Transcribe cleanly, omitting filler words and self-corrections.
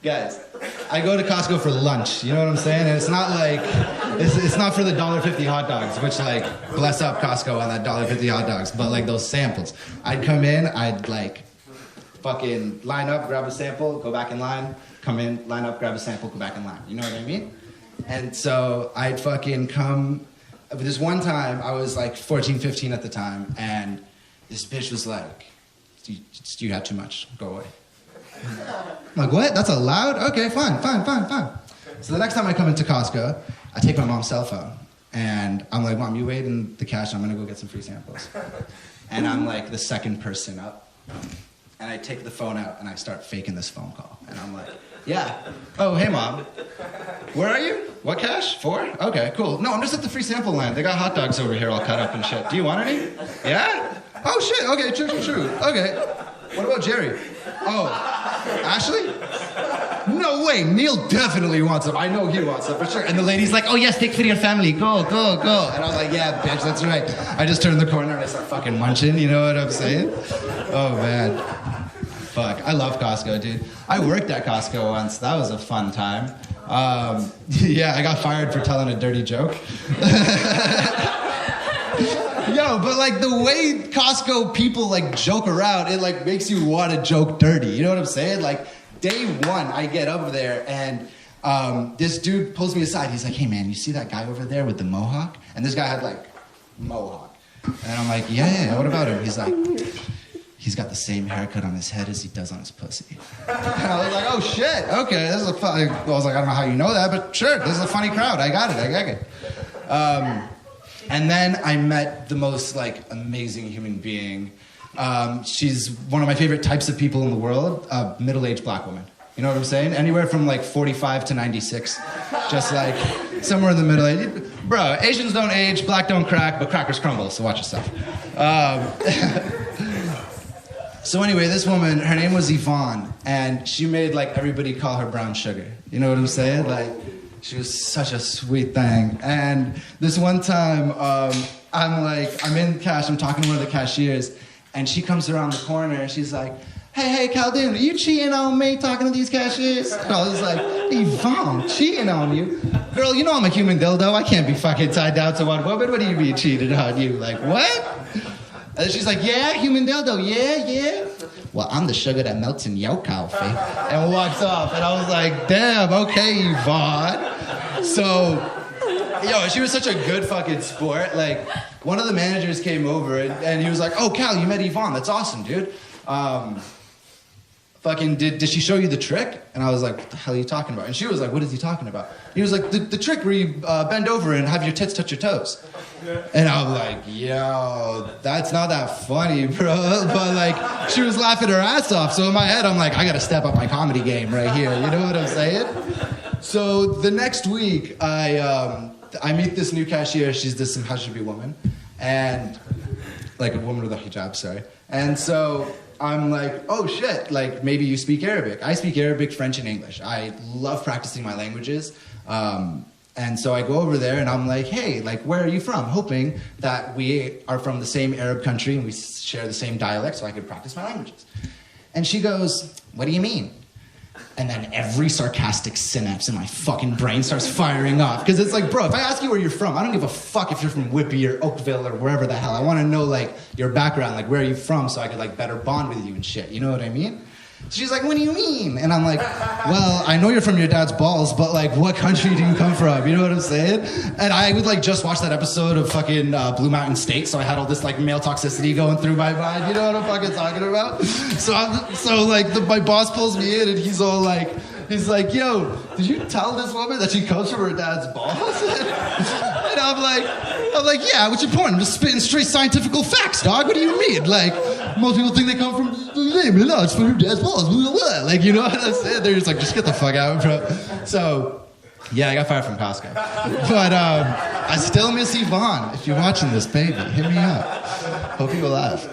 Guys, I go to Costco for lunch, you know what I'm saying? And it's not like, it's not for the $1.50 hot dogs, which like, bless up Costco on that $1.50 hot dogs, but like those samples. I'd come in, I'd like, fucking line up, grab a sample, go back in line, come in, line up, grab a sample, go back in line, you know what I mean? And so I'd fucking come, this one time, I was like 14, 15 at the time, and this bitch was like, you have too much, go away. I'm like, what? That's allowed? Okay, fine. So the next time I come into Costco, I take my mom's cell phone. And I'm like, Mom, you wait in the cash. I'm going to go get some free samples. And I'm like the second person up. And I take the phone out and I start faking this phone call. And I'm like, yeah. Oh, hey, Mom. Where are you? What cash? 4? Okay, cool. No, I'm just at the free sample line. They got hot dogs over here all cut up and shit. Do you want any? Yeah? Oh, shit. Okay, true. Okay. What about Jerry? Oh, Ashley? No way, Neil definitely wants them. I know he wants them for sure. And the lady's like, oh yes, take for your family, go. And I was like, yeah, bitch, that's right. I just turned the corner and I start fucking munching, you know what I'm saying? Oh man, fuck, I love Costco, dude. I worked at Costco once, that was a fun time. Yeah, I got fired for telling a dirty joke. Yo, but like the way Costco people like joke around, it like makes you want to joke dirty. You know what I'm saying? Like day one, I get over there and this dude pulls me aside. He's like, hey man, you see that guy over there with the mohawk? And this guy had like mohawk. And I'm like, yeah, what about him? He's like, he's got the same haircut on his head as he does on his pussy. And I was like, oh shit, okay, this is a funny. I was like, I don't know how you know that, but sure, this is a funny crowd. I got it. And then I met the most like amazing human being. She's one of my favorite types of people in the world, a middle-aged black woman. You know what I'm saying? Anywhere from like 45 to 96. Just like somewhere in the middle age. Bro, Asians don't age, black don't crack, but crackers crumble, so watch yourself. So anyway, this woman, her name was Yvonne, and she made like everybody call her brown sugar. You know what I'm saying? Like, she was such a sweet thing. And this one time, I'm in cash, I'm talking to one of the cashiers, and she comes around the corner and she's like, hey, Khaldun, are you cheating on me talking to these cashiers? And I was like, Yvonne, cheating on you? Girl, you know I'm a human dildo. I can't be fucking tied down to one woman. What do you mean cheating on you? Like, what? And she's like, yeah, human dildo, yeah. Well, I'm the sugar that melts in your coffee. And walks off. And I was like, damn, okay, Yvonne. So, yo, she was such a good fucking sport. Like, one of the managers came over and he was like, oh, Cal, you met Yvonne. That's awesome, dude. Did she show you the trick? And I was like, what the hell are you talking about? And she was like, what is he talking about? He was like, the trick where you bend over and have your tits touch your toes. And I'm like, yo, that's not that funny, bro. But like, she was laughing her ass off. So in my head, I'm like, I gotta step up my comedy game right here. You know what I'm saying? So the next week, I meet this new cashier. She's this Hajjabi woman. And like a woman with a hijab, sorry. And so I'm like, oh shit, like maybe you speak Arabic. I speak Arabic, French, and English. I love practicing my languages. And so I go over there and I'm like, hey, like, where are you from? Hoping that we are from the same Arab country and we share the same dialect so I could practice my languages. And she goes, what do you mean? And then every sarcastic synapse in my fucking brain starts firing off. Because it's like, bro, if I ask you where you're from, I don't give a fuck if you're from Whippy or Oakville or wherever the hell. I want to know, like, your background, like, where are you from so I could, like, better bond with you and shit. You know what I mean? She's like, what do you mean? And I'm like, well, I know you're from your dad's balls, but, like, what country do you come from? You know what I'm saying? And I would, like, just watch that episode of fucking Blue Mountain State, so I had all this, like, male toxicity going through my mind. You know what I'm fucking talking about? My boss pulls me in, and he's all like, yo, did you tell this woman that she comes from her dad's balls? And I'm like, yeah, what's your point? I'm just spitting straight scientific facts, dog. What do you mean? Like, most people think they come from, it's from your dad's balls. Like, you know what I'm saying? They're just like, just get the fuck out, bro. So, yeah, I got fired from Costco. But I still miss Yvonne. If you're watching this, baby, hit me up. Hope you will laugh.